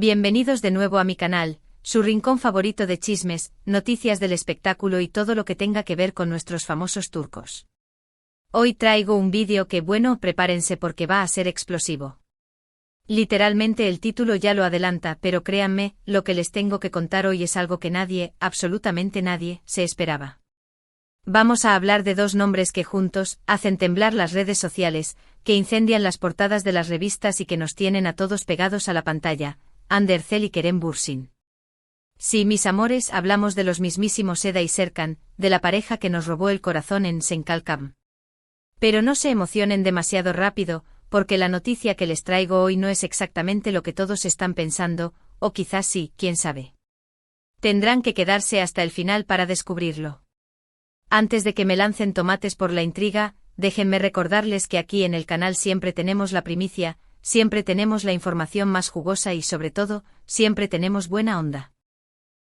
Bienvenidos de nuevo a mi canal, su rincón favorito de chismes, noticias del espectáculo y todo lo que tenga que ver con nuestros famosos turcos. Hoy traigo un vídeo que, bueno, prepárense porque va a ser explosivo. Literalmente el título ya lo adelanta, pero créanme, lo que les tengo que contar hoy es algo que nadie, absolutamente nadie, se esperaba. Vamos a hablar de dos nombres que juntos hacen temblar las redes sociales, que incendian las portadas de las revistas y que nos tienen a todos pegados a la pantalla: Hande Erçel y Kerem Bürsin. Sí, mis amores, hablamos de los mismísimos Eda y Serkan, de la pareja que nos robó el corazón en Senkalkam. Pero no se emocionen demasiado rápido, porque la noticia que les traigo hoy no es exactamente lo que todos están pensando, o quizás sí, quién sabe. Tendrán que quedarse hasta el final para descubrirlo. Antes de que me lancen tomates por la intriga, déjenme recordarles que aquí en el canal siempre tenemos la primicia, siempre tenemos la información más jugosa y sobre todo, siempre tenemos buena onda.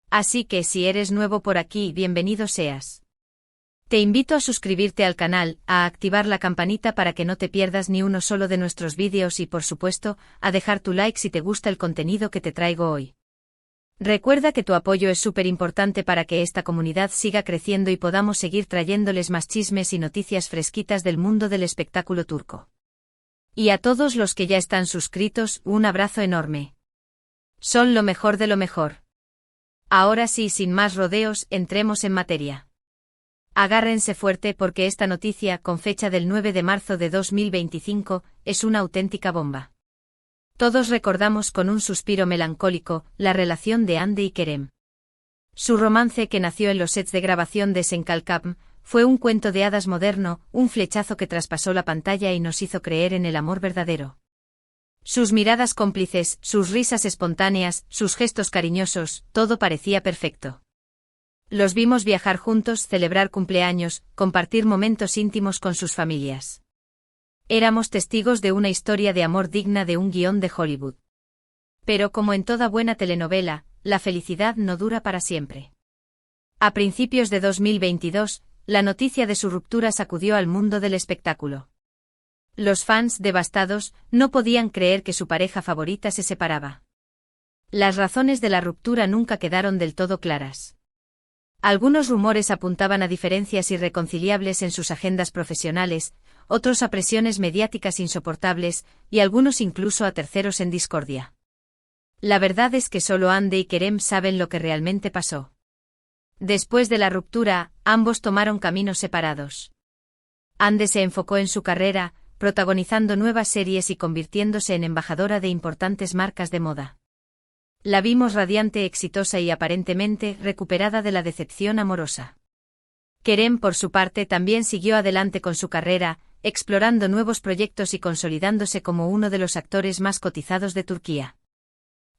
Así que si eres nuevo por aquí, bienvenido seas. Te invito a suscribirte al canal, a activar la campanita para que no te pierdas ni uno solo de nuestros vídeos y por supuesto, a dejar tu like si te gusta el contenido que te traigo hoy. Recuerda que tu apoyo es súper importante para que esta comunidad siga creciendo y podamos seguir trayéndoles más chismes y noticias fresquitas del mundo del espectáculo turco. Y a todos los que ya están suscritos, un abrazo enorme. Son lo mejor de lo mejor. Ahora sí, sin más rodeos, entremos en materia. Agárrense fuerte porque esta noticia, con fecha del 9 de marzo de 2025, es una auténtica bomba. Todos recordamos con un suspiro melancólico la relación de Hande y Kerem. Su romance, que nació en los sets de grabación de Senkalkam, fue un cuento de hadas moderno, un flechazo que traspasó la pantalla y nos hizo creer en el amor verdadero. Sus miradas cómplices, sus risas espontáneas, sus gestos cariñosos, todo parecía perfecto. Los vimos viajar juntos, celebrar cumpleaños, compartir momentos íntimos con sus familias. Éramos testigos de una historia de amor digna de un guión de Hollywood. Pero como en toda buena telenovela, la felicidad no dura para siempre. A principios de 2022, la noticia de su ruptura sacudió al mundo del espectáculo. Los fans, devastados, no podían creer que su pareja favorita se separaba. Las razones de la ruptura nunca quedaron del todo claras. Algunos rumores apuntaban a diferencias irreconciliables en sus agendas profesionales, otros a presiones mediáticas insoportables, y algunos incluso a terceros en discordia. La verdad es que solo Hande y Kerem saben lo que realmente pasó. Después de la ruptura, ambos tomaron caminos separados. Hande se enfocó en su carrera, protagonizando nuevas series y convirtiéndose en embajadora de importantes marcas de moda. La vimos radiante, exitosa y aparentemente recuperada de la decepción amorosa. Kerem, por su parte, también siguió adelante con su carrera, explorando nuevos proyectos y consolidándose como uno de los actores más cotizados de Turquía.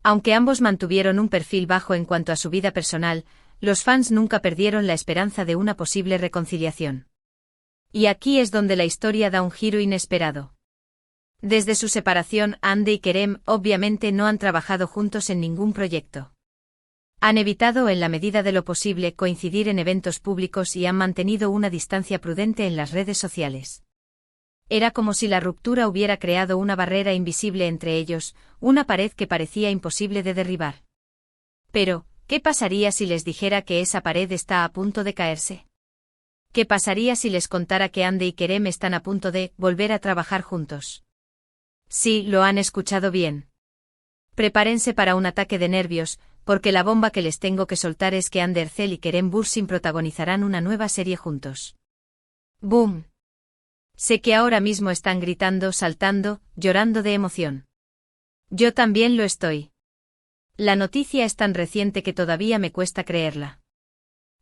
Aunque ambos mantuvieron un perfil bajo en cuanto a su vida personal, los fans nunca perdieron la esperanza de una posible reconciliación. Y aquí es donde la historia da un giro inesperado. Desde su separación, Hande y Kerem obviamente no han trabajado juntos en ningún proyecto. Han evitado en la medida de lo posible coincidir en eventos públicos y han mantenido una distancia prudente en las redes sociales. Era como si la ruptura hubiera creado una barrera invisible entre ellos, una pared que parecía imposible de derribar. Pero, ¿qué pasaría si les dijera que esa pared está a punto de caerse? ¿Qué pasaría si les contara que Hande y Kerem están a punto de volver a trabajar juntos? Sí, lo han escuchado bien. Prepárense para un ataque de nervios, porque la bomba que les tengo que soltar es que Hande Erçel y Kerem Bürsin protagonizarán una nueva serie juntos. ¡Boom! Sé que ahora mismo están gritando, saltando, llorando de emoción. Yo también lo estoy. La noticia es tan reciente que todavía me cuesta creerla.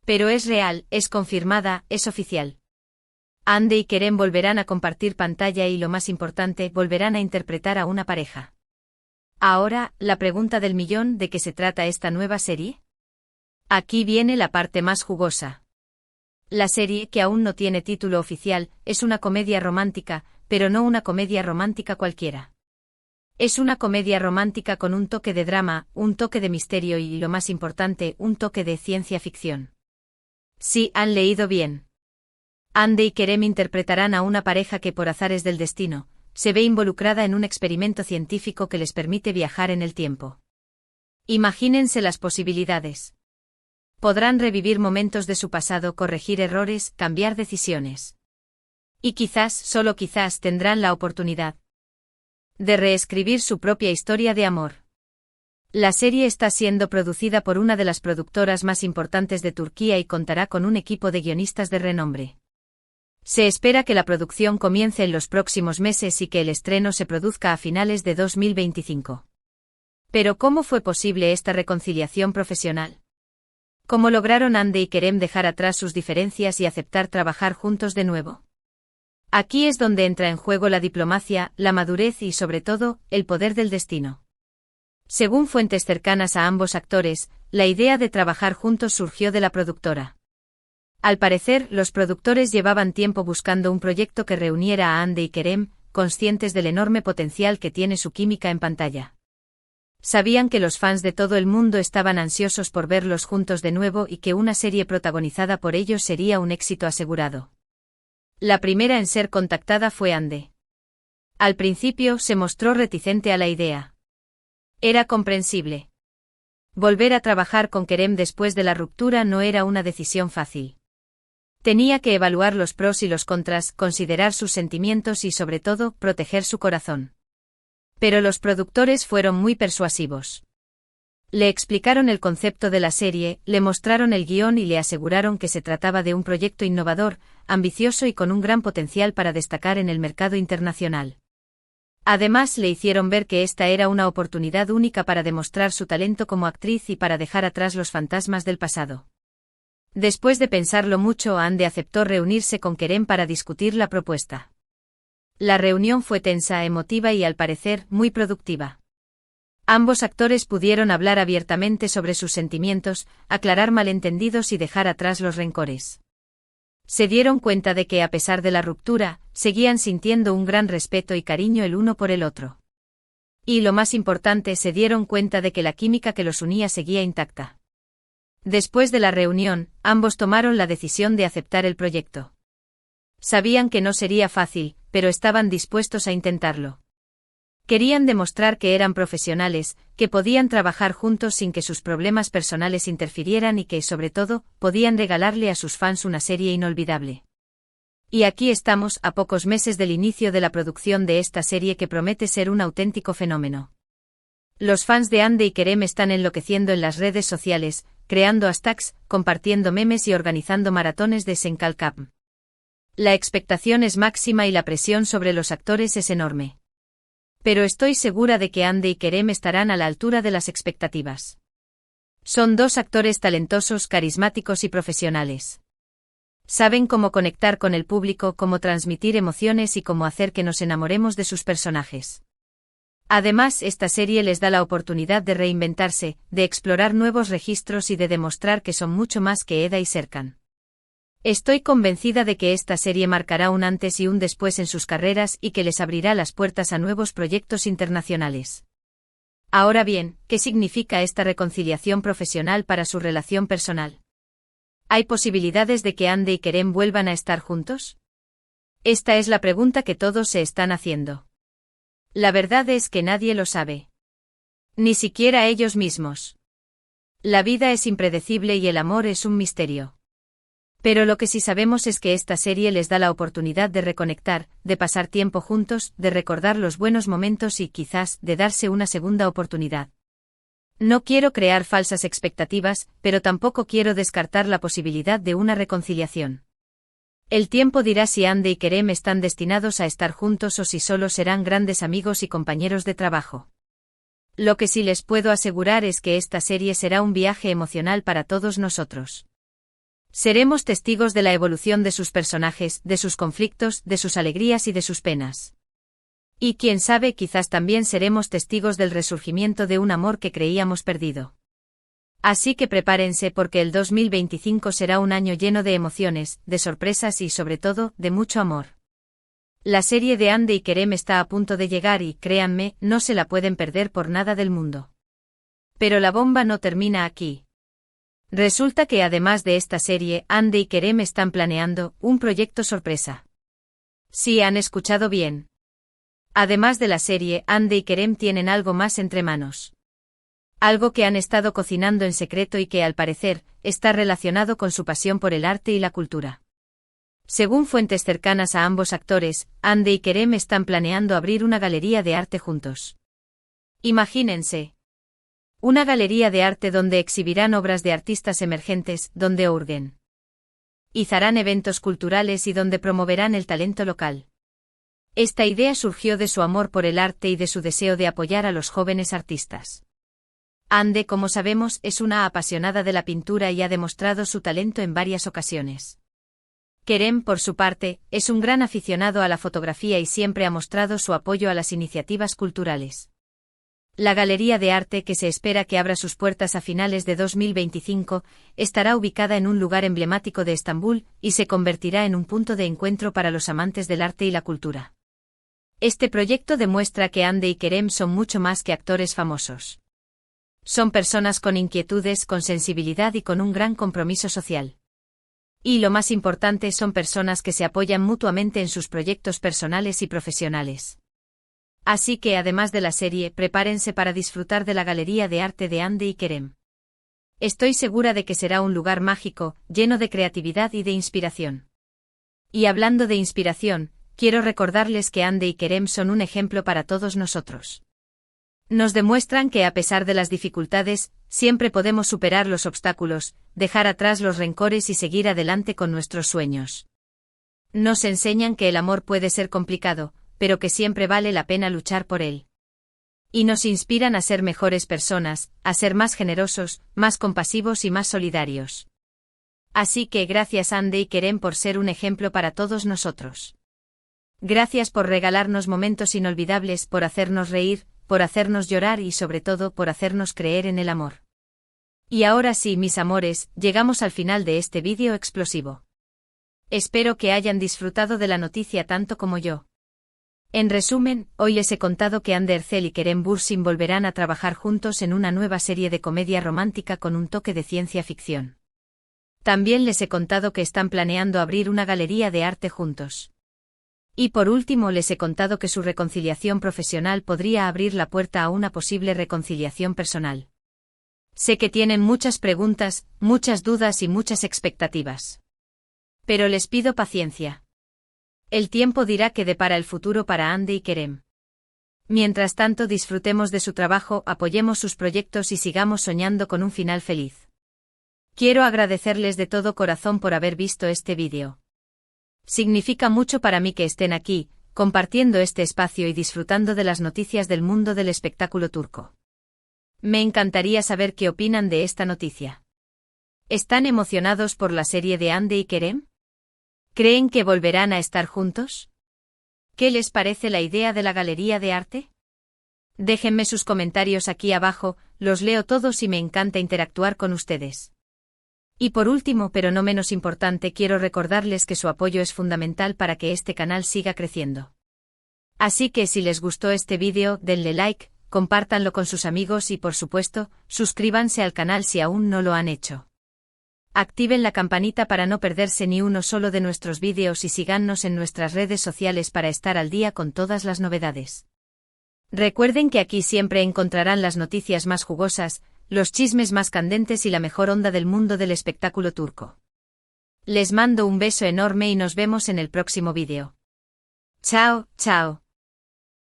Pero es real, es confirmada, es oficial. Hande y Kerem volverán a compartir pantalla y, lo más importante, volverán a interpretar a una pareja. Ahora, la pregunta del millón: ¿de qué se trata esta nueva serie? Aquí viene la parte más jugosa. La serie, que aún no tiene título oficial, es una comedia romántica, pero no una comedia romántica cualquiera. Es una comedia romántica con un toque de drama, un toque de misterio y, lo más importante, un toque de ciencia ficción. Sí, han leído bien. Hande y Kerem interpretarán a una pareja que, por azares del destino, se ve involucrada en un experimento científico que les permite viajar en el tiempo. Imagínense las posibilidades. Podrán revivir momentos de su pasado, corregir errores, cambiar decisiones. Y quizás, solo quizás, tendrán la oportunidad de reescribir su propia historia de amor. La serie está siendo producida por una de las productoras más importantes de Turquía y contará con un equipo de guionistas de renombre. Se espera que la producción comience en los próximos meses y que el estreno se produzca a finales de 2025. Pero ¿cómo fue posible esta reconciliación profesional? ¿Cómo lograron Hande y Kerem dejar atrás sus diferencias y aceptar trabajar juntos de nuevo? Aquí es donde entra en juego la diplomacia, la madurez y, sobre todo, el poder del destino. Según fuentes cercanas a ambos actores, la idea de trabajar juntos surgió de la productora. Al parecer, los productores llevaban tiempo buscando un proyecto que reuniera a Hande y Kerem, conscientes del enorme potencial que tiene su química en pantalla. Sabían que los fans de todo el mundo estaban ansiosos por verlos juntos de nuevo y que una serie protagonizada por ellos sería un éxito asegurado. La primera en ser contactada fue Hande. Al principio se mostró reticente a la idea. Era comprensible. Volver a trabajar con Kerem después de la ruptura no era una decisión fácil. Tenía que evaluar los pros y los contras, considerar sus sentimientos y, sobre todo, proteger su corazón. Pero los productores fueron muy persuasivos. Le explicaron el concepto de la serie, le mostraron el guión y le aseguraron que se trataba de un proyecto innovador, ambicioso y con un gran potencial para destacar en el mercado internacional. Además, le hicieron ver que esta era una oportunidad única para demostrar su talento como actriz y para dejar atrás los fantasmas del pasado. Después de pensarlo mucho, Hande aceptó reunirse con Kerem para discutir la propuesta. La reunión fue tensa, emotiva y, al parecer, muy productiva. Ambos actores pudieron hablar abiertamente sobre sus sentimientos, aclarar malentendidos y dejar atrás los rencores. Se dieron cuenta de que, a pesar de la ruptura, seguían sintiendo un gran respeto y cariño el uno por el otro. Y lo más importante, se dieron cuenta de que la química que los unía seguía intacta. Después de la reunión, ambos tomaron la decisión de aceptar el proyecto. Sabían que no sería fácil, pero estaban dispuestos a intentarlo. Querían demostrar que eran profesionales, que podían trabajar juntos sin que sus problemas personales interfirieran y que, sobre todo, podían regalarle a sus fans una serie inolvidable. Y aquí estamos, a pocos meses del inicio de la producción de esta serie que promete ser un auténtico fenómeno. Los fans de Hande y Kerem están enloqueciendo en las redes sociales, creando hashtags, compartiendo memes y organizando maratones de Senkalkap. La expectación es máxima y la presión sobre los actores es enorme. Pero estoy segura de que Hande y Kerem estarán a la altura de las expectativas. Son dos actores talentosos, carismáticos y profesionales. Saben cómo conectar con el público, cómo transmitir emociones y cómo hacer que nos enamoremos de sus personajes. Además, esta serie les da la oportunidad de reinventarse, de explorar nuevos registros y de demostrar que son mucho más que Eda y Serkan. Estoy convencida de que esta serie marcará un antes y un después en sus carreras y que les abrirá las puertas a nuevos proyectos internacionales. Ahora bien, ¿qué significa esta reconciliación profesional para su relación personal? ¿Hay posibilidades de que Hande y Kerem vuelvan a estar juntos? Esta es la pregunta que todos se están haciendo. La verdad es que nadie lo sabe. Ni siquiera ellos mismos. La vida es impredecible y el amor es un misterio. Pero lo que sí sabemos es que esta serie les da la oportunidad de reconectar, de pasar tiempo juntos, de recordar los buenos momentos y quizás de darse una segunda oportunidad. No quiero crear falsas expectativas, pero tampoco quiero descartar la posibilidad de una reconciliación. El tiempo dirá si Hande y Kerem están destinados a estar juntos o si solo serán grandes amigos y compañeros de trabajo. Lo que sí les puedo asegurar es que esta serie será un viaje emocional para todos nosotros. Seremos testigos de la evolución de sus personajes, de sus conflictos, de sus alegrías y de sus penas. Y quién sabe, quizás también seremos testigos del resurgimiento de un amor que creíamos perdido. Así que prepárense porque el 2025 será un año lleno de emociones, de sorpresas y sobre todo, de mucho amor. La serie de Hande y Kerem está a punto de llegar y, créanme, no se la pueden perder por nada del mundo. Pero la bomba no termina aquí. Resulta que además de esta serie, Hande y Kerem están planeando un proyecto sorpresa. Sí, han escuchado bien. Además de la serie, Hande y Kerem tienen algo más entre manos. Algo que han estado cocinando en secreto y que, al parecer, está relacionado con su pasión por el arte y la cultura. Según fuentes cercanas a ambos actores, Hande y Kerem están planeando abrir una galería de arte juntos. Imagínense. Una galería de arte donde exhibirán obras de artistas emergentes, donde organizarán eventos culturales y donde promoverán el talento local. Esta idea surgió de su amor por el arte y de su deseo de apoyar a los jóvenes artistas. Hande, como sabemos, es una apasionada de la pintura y ha demostrado su talento en varias ocasiones. Kerem, por su parte, es un gran aficionado a la fotografía y siempre ha mostrado su apoyo a las iniciativas culturales. La galería de arte, que se espera que abra sus puertas a finales de 2025, estará ubicada en un lugar emblemático de Estambul y se convertirá en un punto de encuentro para los amantes del arte y la cultura. Este proyecto demuestra que Hande y Kerem son mucho más que actores famosos. Son personas con inquietudes, con sensibilidad y con un gran compromiso social. Y lo más importante, son personas que se apoyan mutuamente en sus proyectos personales y profesionales. Así que, además de la serie, prepárense para disfrutar de la galería de arte de Hande y Kerem. Estoy segura de que será un lugar mágico, lleno de creatividad y de inspiración. Y hablando de inspiración, quiero recordarles que Hande y Kerem son un ejemplo para todos nosotros. Nos demuestran que, a pesar de las dificultades, siempre podemos superar los obstáculos, dejar atrás los rencores y seguir adelante con nuestros sueños. Nos enseñan que el amor puede ser complicado, pero que siempre vale la pena luchar por él. Y nos inspiran a ser mejores personas, a ser más generosos, más compasivos y más solidarios. Así que gracias Hande y Kerem por ser un ejemplo para todos nosotros. Gracias por regalarnos momentos inolvidables, por hacernos reír, por hacernos llorar y sobre todo por hacernos creer en el amor. Y ahora sí, mis amores, llegamos al final de este vídeo explosivo. Espero que hayan disfrutado de la noticia tanto como yo. En resumen, hoy les he contado que Hande Erçel y Kerem Bürsin volverán a trabajar juntos en una nueva serie de comedia romántica con un toque de ciencia ficción. También les he contado que están planeando abrir una galería de arte juntos. Y por último les he contado que su reconciliación profesional podría abrir la puerta a una posible reconciliación personal. Sé que tienen muchas preguntas, muchas dudas y muchas expectativas. Pero les pido paciencia. El tiempo dirá qué depara el futuro para Hande y Kerem. Mientras tanto, disfrutemos de su trabajo, apoyemos sus proyectos y sigamos soñando con un final feliz. Quiero agradecerles de todo corazón por haber visto este vídeo. Significa mucho para mí que estén aquí, compartiendo este espacio y disfrutando de las noticias del mundo del espectáculo turco. Me encantaría saber qué opinan de esta noticia. ¿Están emocionados por la serie de Hande y Kerem? ¿Creen que volverán a estar juntos? ¿Qué les parece la idea de la galería de arte? Déjenme sus comentarios aquí abajo, los leo todos y me encanta interactuar con ustedes. Y por último, pero no menos importante, quiero recordarles que su apoyo es fundamental para que este canal siga creciendo. Así que si les gustó este vídeo, denle like, compártanlo con sus amigos y por supuesto, suscríbanse al canal si aún no lo han hecho. Activen la campanita para no perderse ni uno solo de nuestros vídeos y síganos en nuestras redes sociales para estar al día con todas las novedades. Recuerden que aquí siempre encontrarán las noticias más jugosas, los chismes más candentes y la mejor onda del mundo del espectáculo turco. Les mando un beso enorme y nos vemos en el próximo vídeo. Chao, chao.